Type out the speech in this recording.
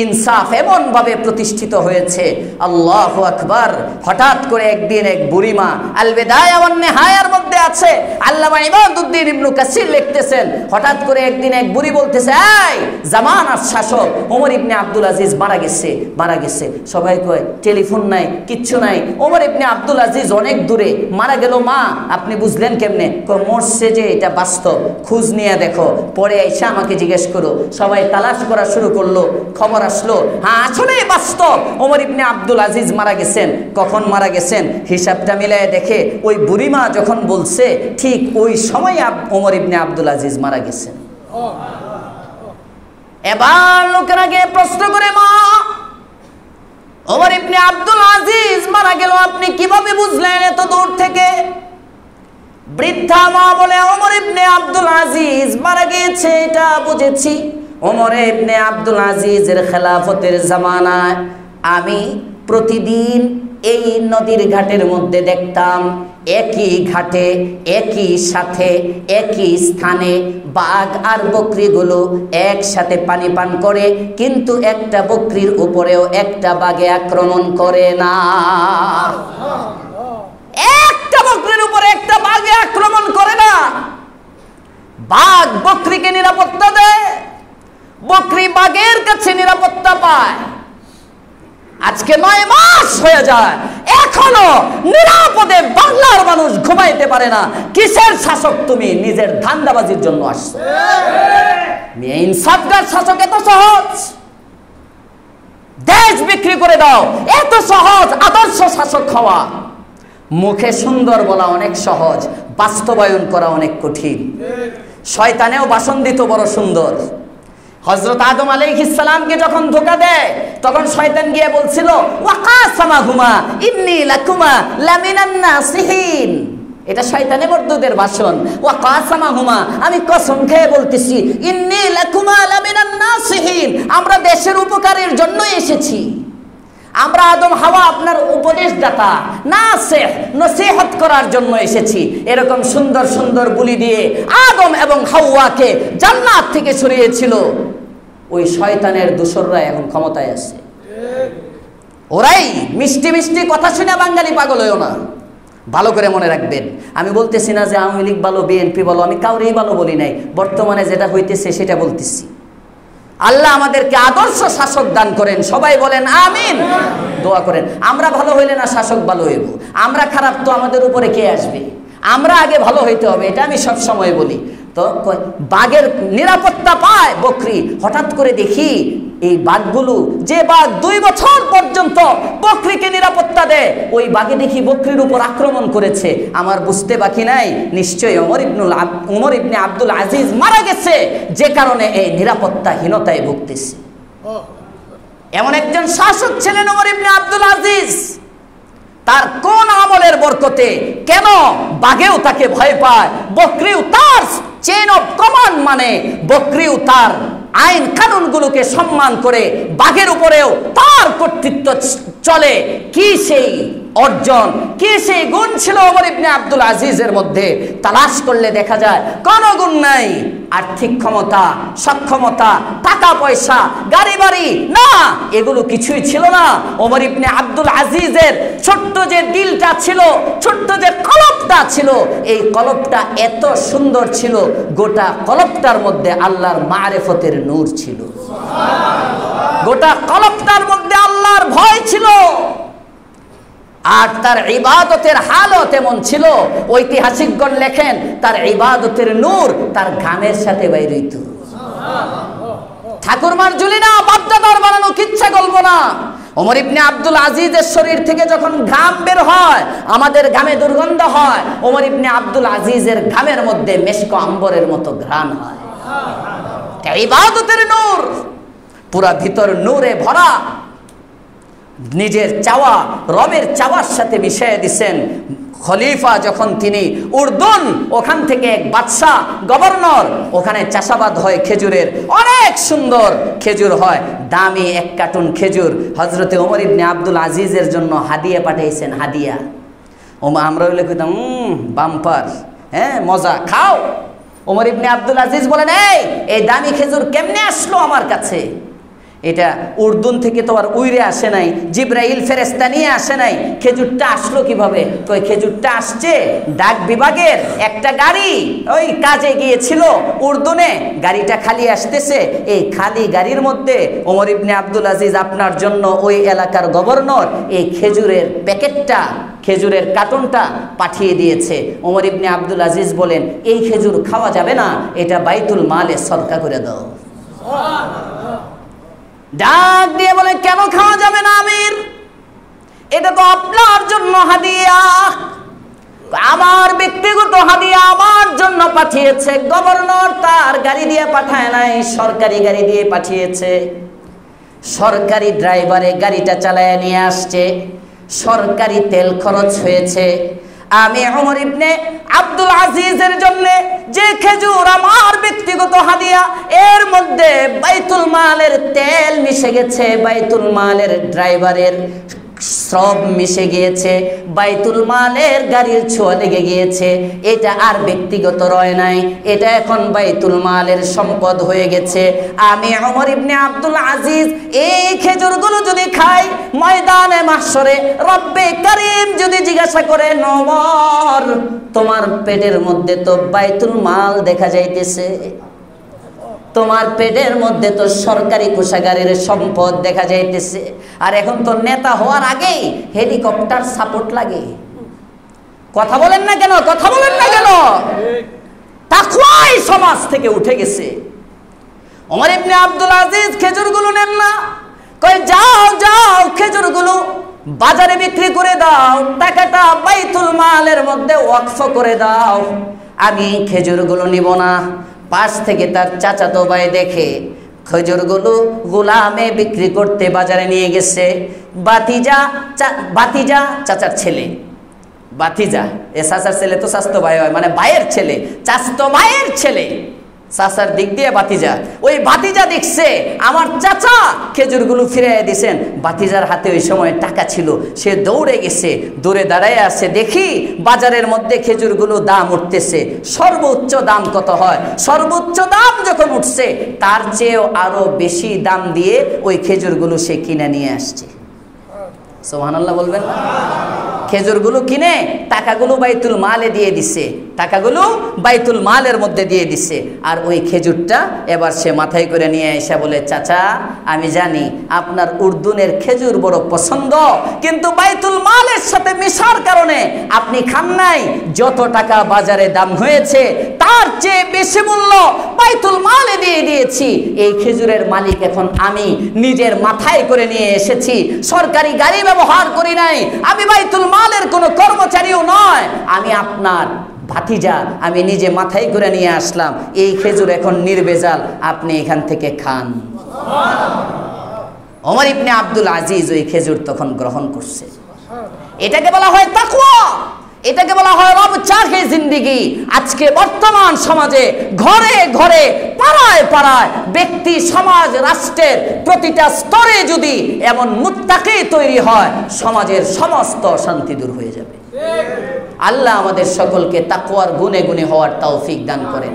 ইনসাফ এমনভাবে প্রতিষ্ঠিত হয়েছে, আল্লাহু আকবার। হঠাৎ করে একদিন এক বুড়িমা, আল বিদায়া ওয়ান নিহায়ার মধ্যে আছে, আল্লামা ইমাদউদ্দিন ইবনে কাসির লিখতেছেন, হঠাৎ করে একদিন এক বুড়ি বলতেছে, এই জামানার শাসক ওমর ইবনে আব্দুল আজিজ মারা গেছে। সবাই কয় টেলিফোন নাই, কিচ্ছু নাই। ওমর ইবনে আব্দুল আজিজ অনেক দূরে মারা গেল। মা আপনি বুঝলেন কেমনে? কয় মরছে যে এটা বাস্তব, খোঁজ নিয়ে দেখো, পরে এসে আমাকে জিজ্ঞেস করো। সবাই তালাশ করা শুরু করলো, খবর আসলো, হ্যাঁ আসলে বাস্তব ওমর ইবনে আব্দুল আজিজ মারা গেছেন। কখন মারা গেছেন হিসাবটা মিলায় দেখে ওই বুড়িমা যখন বলছে ঠিক ওই সময় ওমর ইবনে আব্দুল আজিজ মারা গেছেন। এবার লোকেরা গিয়ে প্রশ্ন করে, মা ওমর ইবনে আব্দুল আজিজ মারা গেল আপনি কিভাবে বুঝলেন এত দূর থেকে? বৃদ্ধা মা বলে, ওমর ইবনে আব্দুল আজিজ মারা গিয়েছে এটা বুঝেছি। ওমর ইবনে আব্দুল আজিজের খেলাফতের জামানায় আমি প্রতিদিন এই নদীর ঘাটের মধ্যে দেখতাম একই ঘাটে একই সাথে একই স্থানে বাঘ আর বকরিগুলো একসাথে পানি পান করে, কিন্তু একটা বকরির উপরেও একটা বাঘে আক্রমণ করে না। একটা বকরির উপরে একটা বাঘে আক্রমণ করে না। বাঘ বকরিকে নিরাপত্তা দেয়, বকরি বাঘের কাছে নিরাপত্তা পায়। আজকে 9 মাস হয়ে যায়, এখনো নিরাপদে বাংলার মানুষ ঘুমাইতে পারে না। কিসের শাসক তুমি? নিজের ধান্দাবাজির জন্য আসছো। ইনসাফগার শাসক এত সহজ, দেশ বিক্রি করে দাও, এত সহজ আদর্শ শাসক হওয়া। মুখে সুন্দর বলা অনেক সহজ, বাস্তবায়ন করা অনেক কঠিন। শয়তানেও ভাষণ দিত বড় সুন্দর। হযরত আদম আলাইহিস সালামকে যখন ধোঁকা দেয় তখন শয়তান গিয়ে বলছিল, ওয়াকাসামাহুমা ইন্নী লাকুমা লামিনান নাসিহিন। এটা শয়তানের বর্দুদের ভাষণ। ওয়াকাসামাহুমা, আমি কসম খেয়ে বলতেছি, ইন্নী লাকুমা লামিনান নাসিহিন, আমরা দেশের উপকারের জন্য এসেছি। আমরা আদম হাওয়া আপনার উপদেশদাতা, নাসিহ নসিহত করার জন্য এসেছি। এরকম সুন্দর সুন্দর বুলি দিয়ে আদম এবং হাওয়াকে জান্নাত থেকে সরিয়েছিল। ওই শয়তানের দোসররা এখন ক্ষমতায় আছে। ওরাই মিষ্টি মিষ্টি কথা শুনে বাঙালি পাগল হইও না, ভালো করে মনে রাখবেন। আমি বলতেছি না যে আওয়ামী লীগ ভালো, বিএনপি ভালো, আমি কাউরেই ভালো বলি নাই। বর্তমানে যেটা হইতেছে সেটা বলতেছি। আল্লাহ আমাদেরকে আদর্শ শাসক দান করেন, সবাই বলেন আমিন। দোয়া করেন। আমরা ভালো হইলে না শাসক ভালো হইব, আমরা খারাপ তো আমাদের উপরে কে আসবে? আমরা আগে ভালো হইতে হবে, এটা আমি সব সময় বলি। তো বাঘের নিরাপত্তা পায় বকরি। হঠাৎ করে দেখি এই বাঘগুলো, যে বাঘ 2 বছর পর্যন্ত বকরিকে নিরাপত্তা দেয়, ওই বাঘে দেখি বকরির উপর আক্রমণ করেছে। আমার বুঝতে বাকি নাই, নিশ্চয়ই ওমর ইবনে আব্দুল আজিজ মারা গেছে, যে কারণে এই নিরাপত্তাহীনতায় ভুগতেছে। এমন একজন শাসক ছিলেন ওমর ইবনে আব্দুল আজিজ। তার কোন আমলের বরকতে কেন বাঘেও তাকে ভয় পায়, বকরিও তার চেইন অফ কমান্ড মানে, বকরিও তার আইন কানুনগুলোকে সম্মান করে, বাঘের উপরেও তার কর্তৃত্ব চলে। কি সেই অর্জন, কি সেই গুণ ছিল ওমর ইবনে আব্দুল আজিজের মধ্যে? তালাশ করলে দেখা যায় কোনো গুণ নাই। আর্থিক ক্ষমতা, সক্ষমতা, টাকা পয়সা, গাড়ি বাড়ি না, এগুলো কিছুই ছিল না। ওমর ইবনে আব্দুল আজিজের ছোট্ট যে দিলটা ছিল, ছোট্ট যে কলবটা ছিল, এই কলবটা এত সুন্দর ছিল, গোটা কলবটার মধ্যে আল্লাহর মারিফতের নূর ছিল। গোটা কলবটার মধ্যে আল্লাহর ভয় ছিল। আর তার ইবাদতের হালত এমন ছিল, ঐতিহাসিকগণ লেখেন তার ইবাদতের নূর তার ঘামের সাথে বাইর হইত। ঠাকুরমার ঝুলি না, বাপদাদার বানানো কিচ্ছা গল্প না। ওমর ইবনে আব্দুল আজিজের শরীর থেকে যখন ঘাম বের হয়, আমাদের ঘামে দুর্গন্ধ হয়, ওমর ইবনে আব্দুল আজিজের ঘামের মধ্যে মেশক আম্বরের মতো ঘ্রাণ হয়। ইবাদতের নূর, পুরা ভিতর নূরে ভরা। নিজের চাওয়া রবের চাওয়ার সাথে মিশিয়ে দিছেন। খলিফা যখন তিনি উর্দুন, ওখান থেকে এক বাদশাহ গভর্নর, ওখানে চাষাবাদ হয় খেজুরের, অনেক সুন্দর খেজুর হয়, দামি 1 কার্টুন খেজুর হযরতে ওমর ইবনে আব্দুল আজিজের জন্য হাদিয়া পাঠাইছেন। হাদিয়া আমরা হইলে কইতাম বাম্পার, হ্যাঁ মজা, খাও। ওমর ইবনে আব্দুল আজিজ বলেন, এই দামি খেজুর কেমনে আসলো আমার কাছে? এটা উর্দুন থেকে তো আর উইরে আসে নাই, জিব্রাইল ফেরেশতা নিয়ে আসে নাই। খেজুরটা আসলো কিভাবে? কই খেজুরটা আসছে ডাক বিভাগের একটা গাড়ি ওই কাজে গিয়েছিল উর্দুনে, গাড়িটা খালি আসতেছে। এই খালি গাড়ির মধ্যে ওমর ইবনে আব্দুল আজিজ আপনার জন্য ওই এলাকার গভর্নর এই খেজুরের প্যাকেটটা, খেজুরের কার্টনটা পাঠিয়ে দিয়েছে। ওমর ইবনে আব্দুল আজিজ বলেন, এই খেজুর খাওয়া যাবে না, এটা বাইতুল মালে সদকা করে দাও। ডাক দিয়ে বলে, কেন খাওয়া যাবে না আমির? এটা তো আপনার জন্য হাদিয়া, আমার ব্যক্তিগত হাদিয়া আমার জন্য পাঠিয়েছে গভর্নর, তার গাড়ি দিয়ে পাঠায় নাই, সরকারি গাড়ি দিয়ে পাঠিয়েছে। সরকারি ড্রাইভারে গাড়িটা চালায় নিয়ে আসছে, সরকারি তেল খরচ হয়েছে। আমি ওমর ইবনে আব্দুল আজিজের জন্য যে খেজুর আমার ব্যক্তিগত হাদিয়া, এর মধ্যে বাইতুল মালের তেল মিশে গেছে, বাইতুল মালের ড্রাইভারের সব মিশে গিয়েছে, বাইতুল মালের গাড়ির ছোঁয়া লেগে গিয়েছে। এটা আর ব্যক্তিগত রয় নাই, এটা এখন বাইতুল মালের সম্পদ হয়ে গেছে। আমি ওমর ইবনে আব্দুল আজিজ এই খেজুরগুলো যদি খাই, ময়দানে মাহশরে রব্বে কারীম যদি জিজ্ঞাসা করে, ওমর তোমার পেটের মধ্যে তো বাইতুল মাল দেখা যাইতেছে, তোমার পেটের মধ্যে তো সরকারি কোষাগারের সম্পদ দেখা যাইতেছে, আর এখন তো নেতা হওয়ার আগেই হেলিকপ্টার সাপোর্ট লাগে। কথা বলেন না কেন? কথা বলেন না কেন? তাকওয়াই সমাজ থেকে উঠে গেছে। ওমর ইবনে আব্দুল আজিজ খেজুরগুলো নেন না, কই যাও যাও খেজুরগুলো বাজারে বিক্রি করে দাও, টাকাটা বাইতুল মালের মধ্যে ওয়াকফ করে দাও, আমি খেজুরগুলো নিব না। পাশ থেকে তার চাচাতো ভাই দেখে খেজুরগুলো গোলামে বিক্রি করতে বাজারে নিয়ে গেছে। বাতিজা চাচার ছেলে, বাতিজা এ চাচার ছেলে তো চাচতো ভাই হয়, মানে ভাইয়ের ছেলে, চাচতো ভাইয়ের ছেলে, চাচার দিক দিয়ে বাতিজা। ওই বাতিজা দেখছে আমার চাচা খেজুরগুলো ফিরিয়ে দিয়েছেন, বাতিজার হাতে ওই সময় টাকা ছিল, সে দৌড়ে গেছে, দৌড়ে দাঁড়ায় আছে, দেখি বাজারের মধ্যে খেজুরগুলো দাম উঠতেছে। সর্বোচ্চ দাম কত হয়? সর্বোচ্চ দাম যখন উঠছে তার চেয়েও আরো বেশি দাম দিয়ে ওই খেজুরগুলো সে কিনে নিয়ে আসছে। সুবহানাল্লাহ বলবেন না? খেজুরগুলো কিনে টাকাগুলো বাইতুল মালে দিয়ে দিছে, টাকাগুলো বাইতুল মালের মধ্যে দিয়ে দিছে। আর ওই খেজুরটা এবার সে মাথায় করে নিয়ে এসে বলে, চাচা আমি জানি আপনার উর্দুনের খেজুর বড় পছন্দ, কিন্তু বাইতুল মালের সাথে মিশার কারণে আপনি খান নাই, যত টাকা বাজারে দাম হয়েছে তার চেয়ে বেশি মূল্য বাইতুল মালে দিয়ে দিয়েছি। এই খেজুরের মালিক এখন আমি, নিজের মাথায় করে নিয়ে এসেছি, সরকারি গাড়ি ব্যবহার করি নাই, আমি বাইতুল মালের কোনো কর্মচারীও নয়, আমি আপনার ভাতিজা, আমি নিজে মাথায় করে নিয়ে আসলাম, এই খেজুর এখন নির্ভেজাল, আপনি এখান থেকে খান। ওমর ইবনে আব্দুল আজিজ ওই খেজুর তখন গ্রহণ করছে। এটাকে বলা হয় তাকওয়া, এটাকে বলা হয় রব চাহে জিন্দেগি। আজকে বর্তমান সমাজে ঘরে ঘরে, পাড়ায় পাড়ায়, ব্যক্তি, সমাজ, রাষ্ট্রের প্রতিটা স্তরে যদি এমন মুত্তাকি তৈরি হয়, সমাজের সমস্ত অশান্তি দূর হয়ে যাবে। আল্লাহ আমাদের সকলকে তাকওয়ার গুণে গুণে হওয়ার তৌফিক দান করেন।